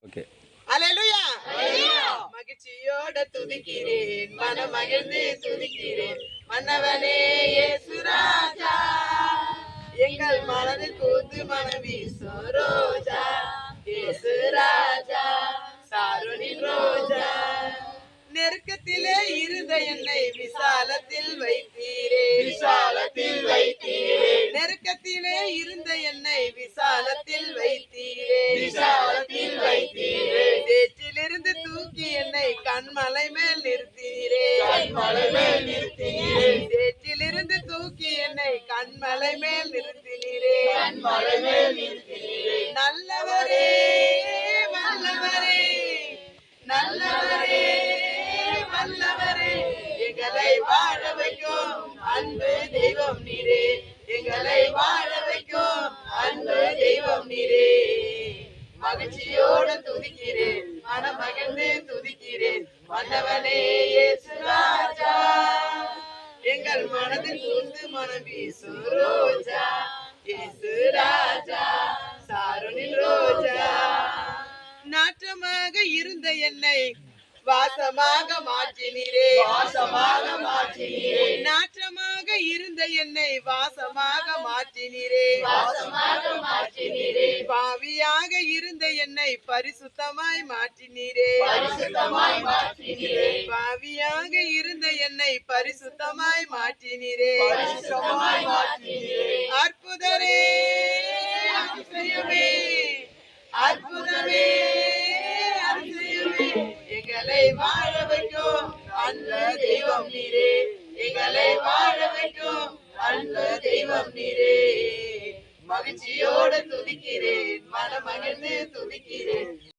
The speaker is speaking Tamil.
ஓகே. அல்லேலூயா. மகிழ்ச்சியோட துதிக்கிறேன், மனம் மகிழ்ந்து துதிக்கிறேன், மன்னவனே இயேசு ராஜா. எங்கள் மனதில் கூத்து மனம் வீசும் ரோஜா, இயேசு ராஜா, சாரோனின் ரோஜா. நெருக்கத்திலே இருந்த என்னை விசாலத்தில் வைத்தீரே, விசாலத்தில் வைத்தீரே. நெருக்கத்திலே இருந்த என்னை விசாலத்தில் வைத்தீரே, விசாலத்தில் வைத்தீரே. சேற்றிலிருந்து தூக்கி என்னை கண்மலை மேல் நிறுத்தீரே, கண்மலை மேல் நிறுத்தீரே. சேற்றிலிருந்து தூக்கி என்னை கண்மலை மேல் நிறுத்தினீரே, கண்மலை மேல் நிறுத்தினீரே. நல்லவரே வல்லவரே, நல்லவரே வல்லவரே, எங்களை வாழ வைக்கும் அன்பு தெய்வம் நீரே, எங்களை வாழ வைக்கும் அன்பு தெய்வம் நீரே. மகிழ்ச்சியோடு துதிக்கிறேன், மனம் மகிழ்ந்து துதிக்கிறேன், மன்னவனே இயேசு ராஜா. எங்கள் மனதில் கூர்ந்து மனம் வீசும் ரோஜா, இயேசு ராஜா, சாரோனின் ரோஜா. நாற்றமாக இருந்த என்னை வாசமாக மாற்றினீரே, வாசமாக மாற்றினீரே. நாற்றமாக இருந்த என்னை வாசமாக மாற்றினீரே, வாசமாக மாற்றினீரே. பாவியாக இருந்த என்னை பரிசுத்தமாய் மாற்றினீரே, பரிசுத்தமாய் மாற்றினீரே. பாவியாக இருந்த என்னை பரிசுத்தமாய் மாற்றினீரே, பரிசுத்தமாய் மாற்றினீரே. அற்புதரே, அதிசயமே, அற்புதமே, அதிசயமே. எங்களை வாழ வைக்கும் அன்பு தெய்வம் நீரே, எங்களை வாழ வைக்கும் அன்பு தெய்வம் நீரே. மகிழ்ச்சியோடு துதிக்கிறேன், மனம் மகிழ்ந்து துதிக்கிறேன்.